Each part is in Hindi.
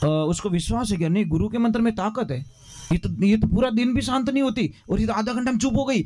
उसको विश्वास है कि नहीं गुरु के मंत्र में ताकत है, ये तो पूरा दिन भी शांत नहीं होती और ये तो आधा घंटा में चुप हो गई।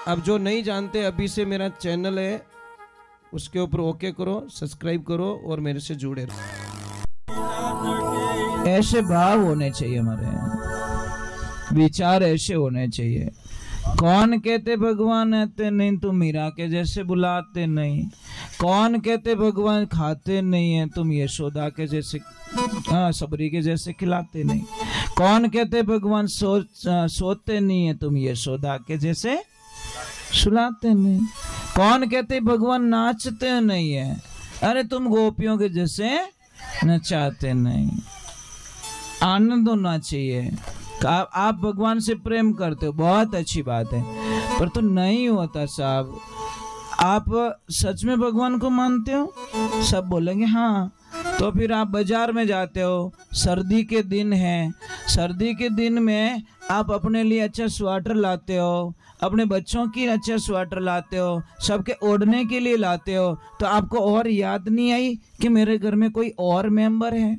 अब जो नहीं जानते, अभी से मेरा चैनल है उसके ऊपर ओके करो, सब्सक्राइब करो और मेरे से जुड़े रहो। ऐसे भाव होने चाहिए, हमारे विचार ऐसे होने चाहिए। कौन कहते भगवान आते नहीं, तुम मीरा के जैसे बुलाते नहीं। कौन कहते भगवान खाते नहीं है, तुम यशोदा के जैसे सबरी के जैसे खिलाते नहीं। कौन कहते भगवान सोते नहीं है, तुम यशोदा के जैसे सुलाते नहीं। कौन कहते भगवान नाचते नहीं है, अरे तुम गोपियों के जैसे नचाते नहीं। आनंद होना चाहिए। आप भगवान से प्रेम करते हो, बहुत अच्छी बात है, पर तो नहीं होता साहब। आप सच में भगवान को मानते हो? सब बोलेंगे हाँ। तो फिर आप बाजार में जाते हो, सर्दी के दिन है, सर्दी के दिन में आप अपने लिए अच्छा स्वेटर लाते हो, अपने बच्चों की अच्छा स्वेटर लाते हो, सबके ओढ़ने के लिए लाते हो, तो आपको और याद नहीं आई कि मेरे घर में कोई और मेंबर है,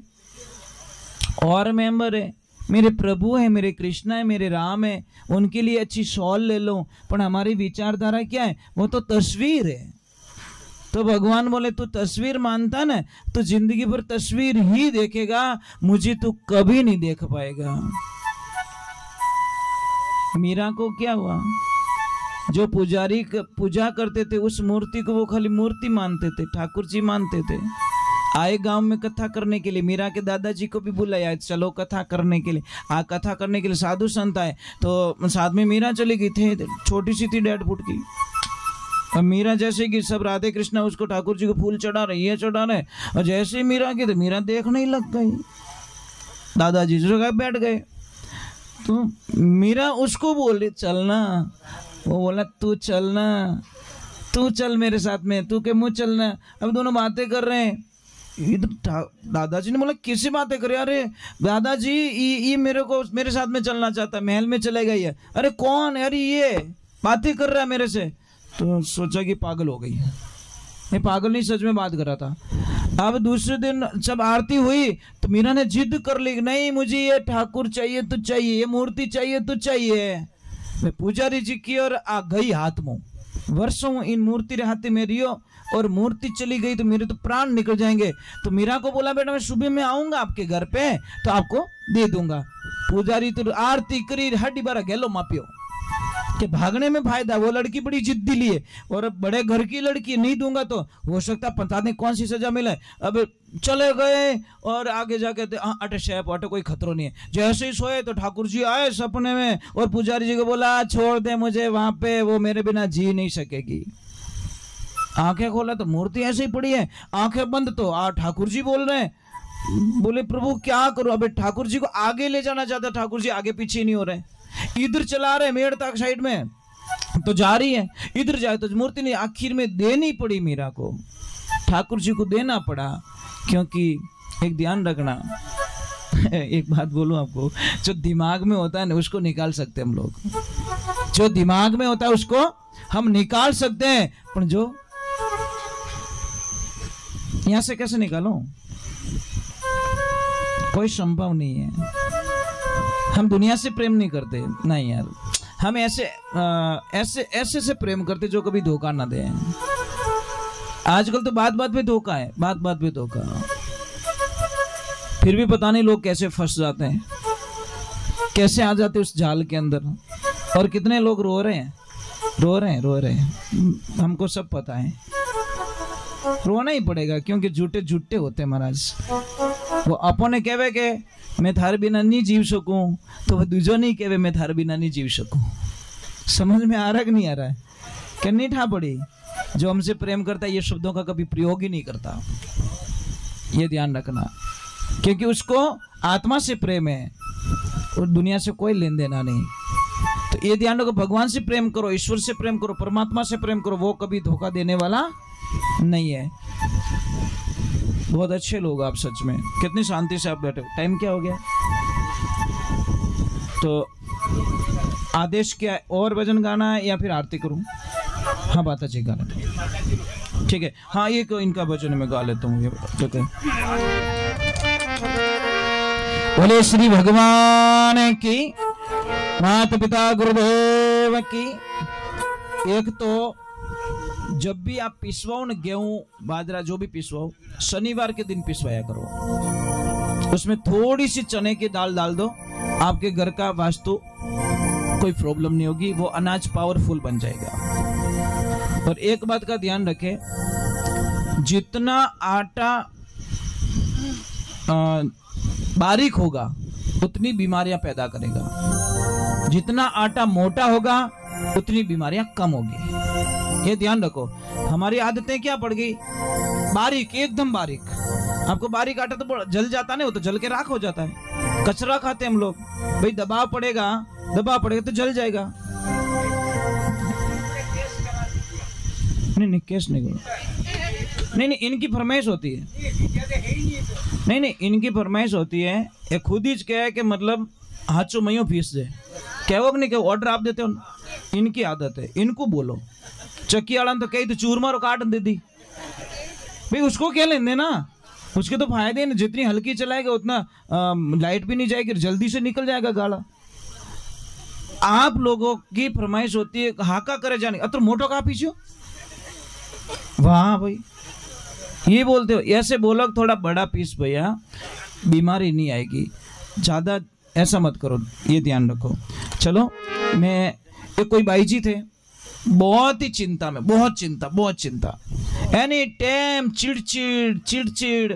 और मेंबर है, मेरे प्रभु है, मेरे कृष्णा है, मेरे राम है, उनके लिए अच्छी शॉल ले लो। पर हमारी विचारधारा क्या है? वो तो तस्वीर है। तो भगवान बोले तू तस्वीर मानता ना, तो जिंदगी भर तस्वीर ही देखेगा, मुझे तू कभी नहीं देख पाएगा। मीरा को क्या हुआ? जो पुजारी पूजा करते थे उस मूर्ति को वो खाली मूर्ति मानते थे, ठाकुर जी मानते थे। आए गांव में कथा करने के लिए, मीरा के दादाजी को भी बुलाया, चलो कथा करने के लिए। कथा करने के लिए साधु संत आए, तो साथ में मीरा चली गई थी, छोटी सी थी 1.5 फुट की। अब मीरा जैसे कि सब राधे कृष्णा उसको ठाकुर जी को फूल चढ़ा रहे, ये चढ़ा रहे, और जैसे ही मीरा की तो मीरा देखने ही लग गई। दादाजी जो बैठ गए, तो मीरा उसको बोली चलना, वो बोला तू चलना, तू चल मेरे साथ में, तू के मुँह चलना। अब दोनों बातें कर रहे हैं। इधर दादाजी ने बोला किसी बातें करे? अरे दादाजी ये मेरे साथ में चलना चाहता है, महल में चलेगा ये। अरे कौन है? अरे ये बातें कर रहा है मेरे से। तो सोचा कि पागल हो गई है। नहीं पागल नहीं, सच में बात कर रहा था। अब दूसरे दिन जब आरती हुई तो मीरा ने जिद कर ली, नहीं मुझे ये ठाकुर चाहिए तो चाहिए, ये मूर्ति चाहिए तो चाहिए। मैं पुजारी जी की और आ गई हाथ मुंह। वर्षों इन मूर्ति रहती मेरी हो, और मूर्ति चली गई तो मेरे तो प्राण निकल जाएंगे। तो मीरा को बोला बेटा मैं सुबह में आऊंगा आपके घर पे तो आपको दे दूंगा। पुजारी तो आरती करी, हड्डी बारा गेलो मापियो कि भागने में फायदा। वो लड़की बड़ी जिद्दी लिए, और बड़े घर की लड़की नहीं दूंगा तो हो सकता पता नहीं कौन सी सजा मिले। अब चले गए और आगे जाके अटे शेप अटे कोई खतरो नहीं है। जैसे ही सोए तो ठाकुर जी आए सपने में, और पुजारी जी को बोला छोड़ दे मुझे वहां पे, वो मेरे बिना जी नहीं सकेगी। आंखें खोला तो मूर्ति ऐसे ही पड़ी है, आंखें बंद तो ठाकुर जी बोल रहे हैं। बोले प्रभु क्या करूं? अबे ठाकुर जी को आगे ले जाना चाहता, ठाकुर जी आगे पीछे नहीं हो रहे। इधर चला रहे मेड़ तक साइड में तो जा रही है, इधर जाए तो मूर्ति नहीं। आखिर में देनी पड़ी मीरा को, ठाकुर जी को देना पड़ा। क्योंकि एक ध्यान रखना, एक बात बोलूं आपको, जो दिमाग में होता है ना उसको निकाल सकते हम लोग। जो दिमाग में होता है उसको हम निकाल सकते हैं, पर जो यहां से कैसे निकालो? कोई संभव नहीं है। हम दुनिया से प्रेम नहीं करते, नहीं यार, हम ऐसे से प्रेम करते जो कभी धोखा ना दे। आजकल तो बात बात पे धोखा है, बात बात पे धोखा। फिर भी पता नहीं लोग कैसे फंस जाते हैं, कैसे आ जाते उस जाल के अंदर। और कितने लोग रो रहे हैं, हमको सब पता है। रोना ही पड़ेगा क्योंकि झूठे होते महाराज। वो अपने कहवे के मैं थारे बिना नहीं जीव सकूं, तो वो दूजो नहीं कहवे मैं थारे बिना नहीं जीव सकूं। समझ में आ रहा कि नहीं आ रहा है? कि नहीं ठा पड़ी? जो हमसे प्रेम करता है ये शब्दों का कभी प्रयोग ही नहीं करता, ये ध्यान रखना। क्योंकि उसको आत्मा से प्रेम है और दुनिया से कोई लेन देना नहीं। तो ये ध्यान रखो, भगवान से प्रेम करो, ईश्वर से प्रेम करो, परमात्मा से प्रेम करो, वो कभी धोखा देने वाला नहीं है। बहुत अच्छे लोग आप, सच में कितनी शांति से आप बैठे हो। टाइम क्या हो गया? तो आदेश क्या है? और भजन गाना है या फिर आरती करूं? हाँ बात अच्छी गाना, ठीक है। हाँ ये इनका भजन मैं गा लेता हूँ, ये ठीक है। बोले श्री भगवान की, माता पिता गुरुदेव की। एक तो जब भी आप पिसवाओ न, गेहूं बाजरा जो भी पिसवाओ, शनिवार के दिन पिसवाया करो। उसमें थोड़ी सी चने की दाल डाल दो, आपके घर का वास्तु कोई प्रॉब्लम नहीं होगी, वो अनाज पावरफुल बन जाएगा। और एक बात का ध्यान रखें, जितना आटा बारीक होगा उतनी बीमारियां पैदा करेगा, जितना आटा मोटा होगा उतनी बीमारियां कम होगी। ये ध्यान रखो। हमारी आदतें क्या पड़ गई, बारीक, एकदम बारीक। आपको बारीक आटा तो जल जाता नहीं, वो तो जल के राख हो जाता है। कचरा खाते हम लोग, भाई दबाव पड़ेगा तो जल जाएगा। नहीं केस नहीं, नहीं इनकी फरमाइश होती है, नहीं इनकी फरमाइश होती है। ये खुद ही कहे कि मतलब हाथों मयो फीस दे, कहो कि नहीं कहो, ऑर्डर आप देते हो, इनकी आदत है। इनको बोलो, चक्की वाला तो कही तो चूरमा और काट दे दी, भाई उसको क्या लेने ना, उसके तो फायदे नहीं। जितनी हल्की चलाएगा उतना लाइट भी नहीं जाएगी, जल्दी से निकल जाएगा गाड़ा। आप लोगों की फरमाइश होती है हाका करे जाने, अब तो मोटो का पीछे वाह भाई ये बोलते हो, ऐसे बोलो थोड़ा बड़ा पीस भैया, बीमारी नहीं आएगी। ज़्यादा ऐसा मत करो, ये ध्यान रखो। चलो, मैं एक कोई भाई जी थे, बहुत ही चिंता में, बहुत चिंता, एनी टाइम चिड़चिड़,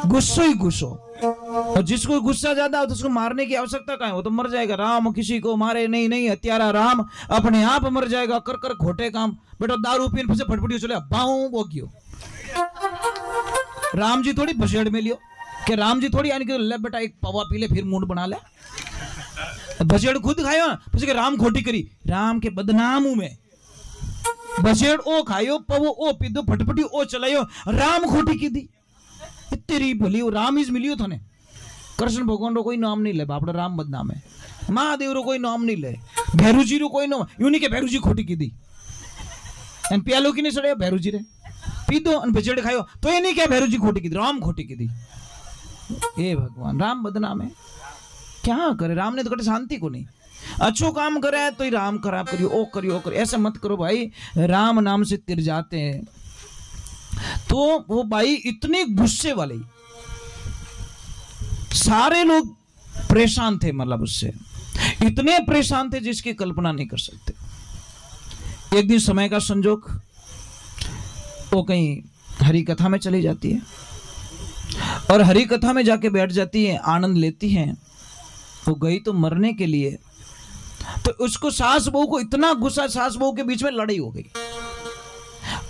गुस्सो ही गुस्सो। और जिसको गुस्सा ज्यादा हो तो उसको मारने की आवश्यकता कहाँ है, वो तो मर जाएगा। राम किसी को मारे नहीं, हत्यारा राम अपने आप मर जाएगा। कर खोटे काम, बेटा दारू पीन से फटफटी चले बाऊ वो क्यों। राम जी थोड़ी बसेड़ में लियो, कि राम जी थोड़ी आने के ले बेटा एक पवा पी ले फिर मूड बना ले। बसेड़ खुद खायो, फिर राम खोटी करी, राम के बदनाम में बसेड़ ओ खायो, पवो ओ पी दो, फटफटी ओ चलायो, राम खोटी की दी। तेरी भली राम इज मिलियो थाने। कृष्ण भगवान रो कोई नाम नहीं ले, बापड़ा राम बदनाम है। महादेव रो कोई नाम नहीं ले, भैरू जी रो कोई नाम, यूं नहीं के भैरू जी खोटी की दी। एन प्यालो की नहीं सड़े भैरू जी रे पी दो, बसेड़ खायो तो ये नहीं क्या भैरू जी खोटी की दी, राम खोटी की दी। हे भगवान, राम बदनाम है, क्या करे। राम ने तो कटे शांति को नहीं, अच्छो काम करे तो ही राम खराब करियो, ओ करियो। ऐसा मत करो भाई, राम नाम से तिर जाते हैं। तो वो भाई इतने गुस्से वाले, सारे लोग परेशान थे, मतलब उससे इतने परेशान थे जिसकी कल्पना नहीं कर सकते। एक दिन समय का संजोग, वो कहीं हरि कथा में चली जाती है और हरि कथा में जाके बैठ जाती है, आनंद लेती है। वो गई तो मरने के लिए, तो उसको सास बहू को इतना गुस्सा, सास बहू के बीच में लड़ाई हो गई।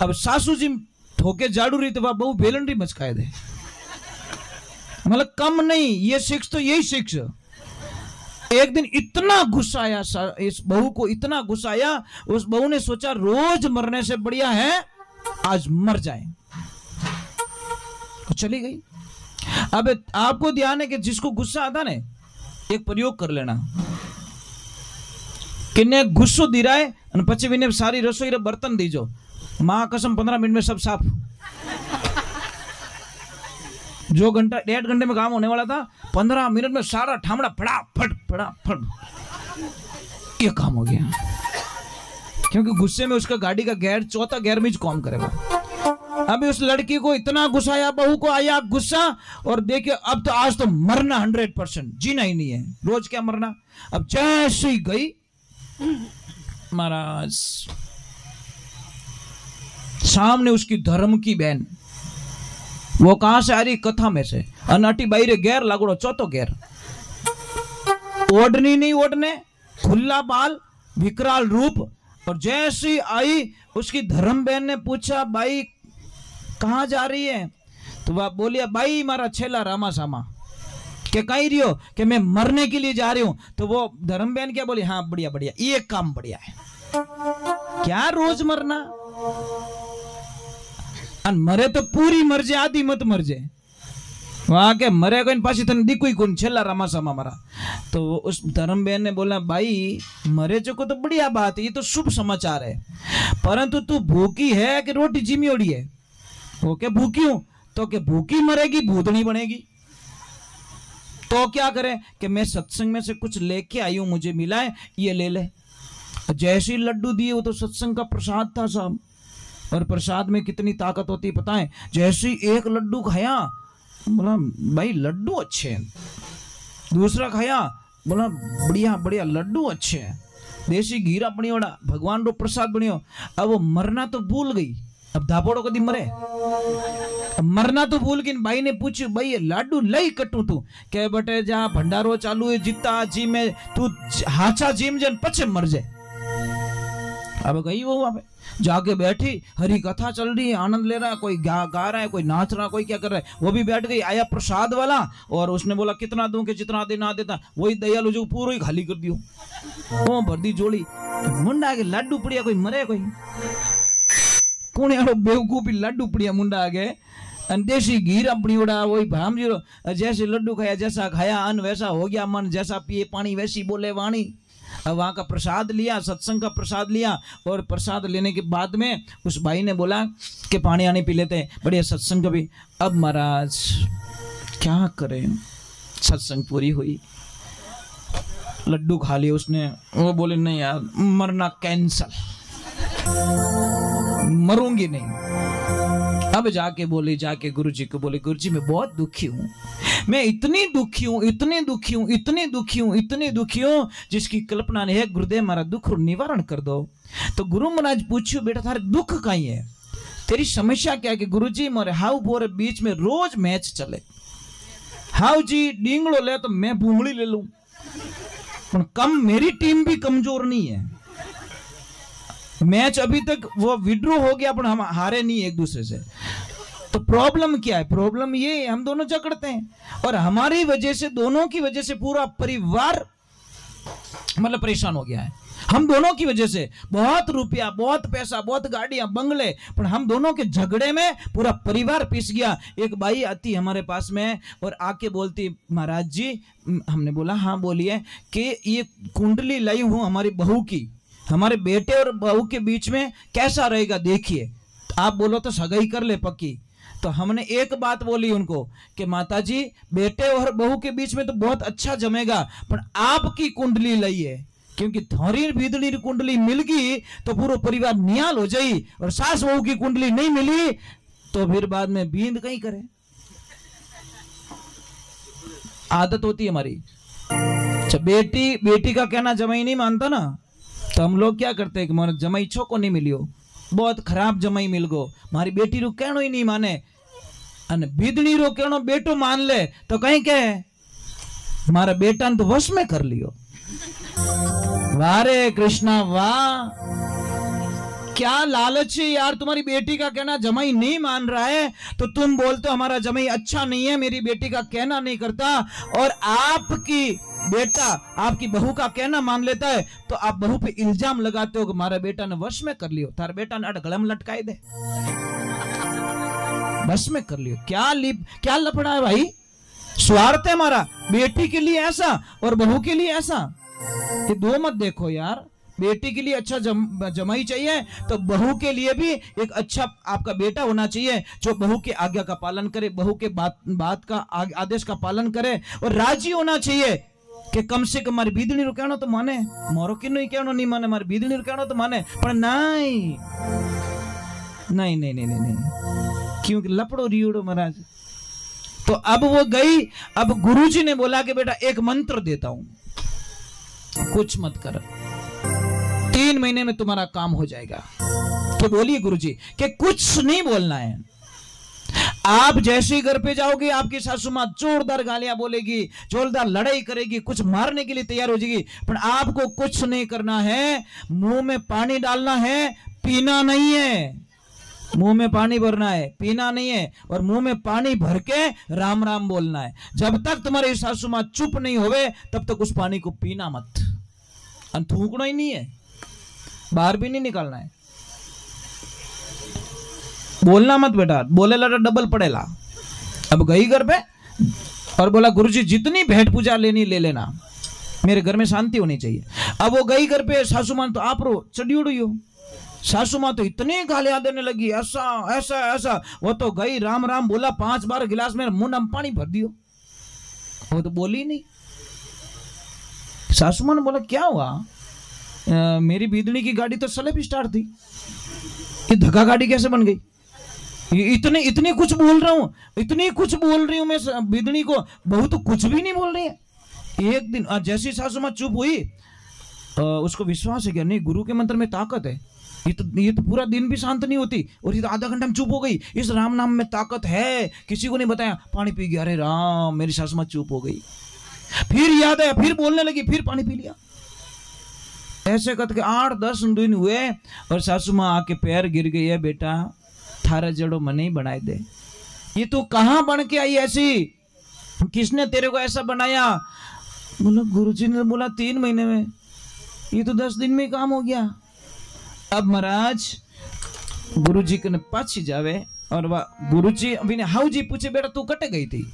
अब सासू जी ठोके झाड़ू रही तो वह बहू बेलंडी मचकाए दे, मतलब कम नहीं, ये शिक्ष तो यही शिक्ष। एक दिन इतना गुस्सा आया इस बहू को, इतना गुस्सा आया, उस बहू ने सोचा रोज मरने से बढ़िया है आज मर जाए, तो चली गई। अब आपको ध्यान है कि जिसको गुस्सा आता ना, एक प्रयोग कर लेना, किन्ने गुस्सो दी रहा है पचे भी सारी रसोई रे बर्तन दीजो, मां कसम 15 मिनट में सब साफ। जो घंटा 1.5 घंटे में काम होने वाला था, 15 मिनट में सारा ठामड़ा फटाफट ये काम हो गया। क्योंकि गुस्से में उसका गाड़ी का गियर, चौथा गियर में काम करेगा। अभी उस लड़की को इतना गुस्सा आया, बहू को आया गुस्सा, और देखिए अब तो आज तो मरना 100%, जीना ही नहीं है। रोज क्या मरना। अब जैसे ही गई महाराज, सामने उसकी धर्म की बहन, वो कहां से आ रही, कथा में से, अनाटी बाईरे गैर लागोड़ो, चौथो गैर, ओढ़नी नहीं ओढ़ने, खुला बाल, विकराल रूप। और जैसी आई उसकी धर्म बहन ने पूछा, भाई कहां जा रही है? तो वह बोलिया, भाई मारा छेला रामा सामा। के कहीं रियो कि मैं मरने के लिए जा रही हूं। तो वो धर्म बहन क्या बोली, हाँ बढ़िया बढ़िया, ये काम बढ़िया है, क्या रोज मरना, मरे तो पूरी मर जाए, आधी मत मर जाए। वहां के मरे को पासी तने दिखो ही कौन, छेला रामा सामा मरा। तो उस धर्म बहन ने बोला, भाई मरे चुको तो बढ़िया बात है, ये तो शुभ समाचार है, परंतु तू भूखी है कि रोटी जिमी ओड़ी है? वो क्या भूखी हूं, तो क्या भूखी मरेगी भूतनी बनेगी? तो क्या करे कि मैं सत्संग में से कुछ लेके आई हूं, मुझे मिला है, ये ले ले। जैसे ही लड्डू दिए, वो तो सत्संग का प्रसाद था साहब, और प्रसाद में कितनी ताकत होती है पता है। जैसे ही एक लड्डू खाया, बोला भाई लड्डू अच्छे हैं। दूसरा खाया, बोला बढ़िया बढ़िया लड्डू अच्छे हैं, देसी घीरा बनियो, भगवान रो प्रसाद बनियो। अब वो मरना तो भूल गई, अब धापोड़ो कदी मरे, मरना तो भूल गई। भाई ने पूछू, भाई ये लाडू लई कटू तू? के बटे जा भंडारो चालू है, जिता जी में तू हाचा जिम जन पछे मर जाए। अब गई वो वहां पे जाके बैठी, हरी कथा चल रही है, आनंद ले रहा है, कोई गा रहा है, कोई नाच रहा है, कोई क्या कर रहा है। वो भी बैठ गई। आया प्रसाद वाला और उसने बोला कितना दूं के जितना देना देता, वही दयालु जो पूरा ही खाली कर दियो, वो भर दी जोड़ी। मुंडा के लाडू पड़िया, कोई मरे कोई कौन यारो बेवकूफी लाडू पड़िया मुंडा आगे, देसी घी अपनी उड़ा वही भाम जीरो। जैसे लड्डू खाया, जैसा खाया अन्न वैसा हो गया मन, जैसा पिए पानी वैसी बोले वाणी। अब वहाँ का प्रसाद लिया, सत्संग का प्रसाद लिया, और प्रसाद लेने के बाद में उस भाई ने बोला कि पानी आने पी लेते हैं, बढ़िया सत्संग भी। अब महाराज क्या करें, सत्संग पूरी हुई, लड्डू खा लिए उसने। वो बोले नहीं यार मरना कैंसल, मरूंगी नहीं। अब जाके बोले, जाके गुरुजी को बोले, गुरुजी मैं बहुत दुखी हूँ, मैं इतनी दुखी हूँ, इतनी दुखी हूँ, इतनी दुखी हूँ, इतनी दुखी हूँ जिसकी कल्पना नहीं है। गुरुदेव हमारा दुख निवारण कर दो। तो गुरु महाराज पूछो, बेटा थारे दुख कहीं है, तेरी समस्या क्या है? कि गुरुजी मोरे हाउ बोरे बीच में रोज मैच चले, हाउ जी डींगड़ो ले तो मैं भूंगड़ी ले लूं, पर कम मेरी टीम भी कमजोर नहीं है। मैच अभी तक वो विड्रॉ हो गया, पर हम हारे नहीं एक दूसरे से। तो प्रॉब्लम क्या है? प्रॉब्लम ये है हम दोनों झगड़ते हैं, और हमारी वजह से, दोनों की वजह से पूरा परिवार मतलब परेशान हो गया है। हम दोनों की वजह से बहुत रुपया, बहुत पैसा, बहुत गाड़ियां, बंगले, पर हम दोनों के झगड़े में पूरा परिवार पिस गया। एक बाई आती हमारे पास में और आके बोलती, महाराज जी, हमने बोला हाँ बोलिए, कि ये कुंडली लाई हूं हमारी बहू की, हमारे बेटे और बहू के बीच में कैसा रहेगा देखिए, आप बोलो तो सगाई कर ले पक्की। तो हमने एक बात बोली उनको कि माताजी बेटे और बहू के बीच में तो बहुत अच्छा जमेगा, पर आपकी कुंडली लाइए, क्योंकि थोड़ी भीतरी कुंडली मिल गई तो पूरा परिवार नियाल हो जाई, और सास बहू की कुंडली नहीं मिली तो फिर बाद में बींद कहीं करे। आदत होती है हमारी। बेटी का कहना जमाई नहीं मानता ना, तो हम लोग क्या करते हैं कि मोर जमाई छो को नहीं मिलियो, बहुत खराब जमाई मिल गो, मारी बेटी रो कहनो ही नहीं माने, अने बीदनी रो कहनो बेटो मान ले तो कहीं कहे मारा बेटा ने तो वश में कर लियो। वारे कृष्णा वाह, क्या लालच है यार, तुम्हारी बेटी का कहना जमाई नहीं मान रहा है तो तुम बोलते हो हमारा जमाई अच्छा नहीं है, मेरी बेटी का कहना नहीं करता, और आपकी बेटा आपकी बहू का कहना मान लेता है तो आप बहू पे इल्जाम लगाते हो कि हमारा बेटा ने वश में कर लियो, तार बेटा ने गलम लटकाए दे, वश में कर लियो। क्या लफड़ा है भाई? स्वार्थ है हमारा, बेटी के लिए ऐसा और बहू के लिए ऐसा, ये दो मत देखो यार। बेटी के लिए अच्छा जमाई चाहिए तो बहू के लिए भी एक अच्छा आपका बेटा होना चाहिए, जो बहू के आज्ञा का पालन करे, बहू के बात का आदेश का पालन करे, और राजी होना चाहिए कि कम से कम मारी बीदनी रो कहनो तो माने, मोरो किनो ही कहनो नहीं माने, मारी बीदनी रो कहनो तो माने, पर नहीं नहीं नहीं नहीं नहीं, क्योंकि लपड़ो रियोड़ो महाराज। तो अब वो गई, अब गुरुजी ने बोला कि बेटा एक मंत्र देता हूं, कुछ मत कर, 3 महीने में तुम्हारा काम हो जाएगा। तो बोलिए गुरुजी कि कुछ नहीं बोलना है, आप जैसे ही घर पे जाओगे आपकी सासू मां जोरदार गालियां बोलेगी, जोरदार लड़ाई करेगी, कुछ मारने के लिए तैयार हो जाएगी, पर आपको कुछ नहीं करना है, मुंह में पानी डालना है, पीना नहीं है, मुंह में पानी भरना है, पीना नहीं है, और मुंह में पानी भर के राम राम बोलना है। जब तक तुम्हारी सासू मां चुप नहीं होवे तब तक उस पानी को पीना मत, थूकना ही नहीं है, बाहर भी नहीं निकालना है, बोलना मत बेटा, बोले लड़ा डबल पड़ेला। अब गई घर पे और बोला गुरुजी जितनी भेंट पूजा लेनी ले लेना, मेरे घर में शांति होनी चाहिए। अब वो गई घर पे, सासू मां तो आप रो चढ़ी उड़ी हो, सासू मां तो इतनी गालियां देने लगी, ऐसा ऐसा ऐसा, वो तो गई राम राम बोला, 5 बार गिलास में मुंह में पानी भर दियो, वो तो बोली नहीं। सासू माँ ने बोला क्या हुआ? मेरी बीदनी की गाड़ी तो स्लेप स्टार्ट थी, ये धक्का गाड़ी कैसे बन गई? इतने कुछ बोल रहा हूँ, इतनी कुछ बोल रही हूँ मैं बीदनी को, बहू तो कुछ भी नहीं बोल रही है। एक दिन जैसी सासू माँ चुप हुई, उसको विश्वास है कि नहीं गुरु के मंत्र में ताकत है, ये तो पूरा दिन भी शांत नहीं होती, और ये तो आधा घंटा में चुप हो गई। इस राम नाम में ताकत है, किसी को नहीं बताया, पानी पी गया। अरे राम, मेरी सासू माँ चुप हो गई। फिर याद आया, फिर बोलने लगी, फिर पानी पी लिया। ऐसे करके 8-10 दिन हुए और सासू माँ आके पैर गिर गई है, बेटा थारा जड़ो मने ही बनाए दे। ये तू कहाँ बन के आई ऐसी, किसने तेरे को ऐसा बनाया? बोला गुरुजी ने बोला 3 महीने में, ये तो 10 दिन में काम हो गया। अब महाराज गुरुजी के पाछी जावे और वह गुरुजी अभी ने हाउ जी पूछे, बेटा तू कट गई थी,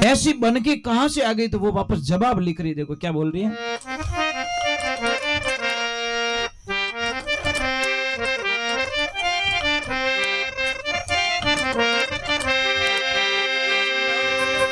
ऐसी बन के कहां से आ गई? तो वो वापस जवाब लिख रही, देखो क्या बोल रही है।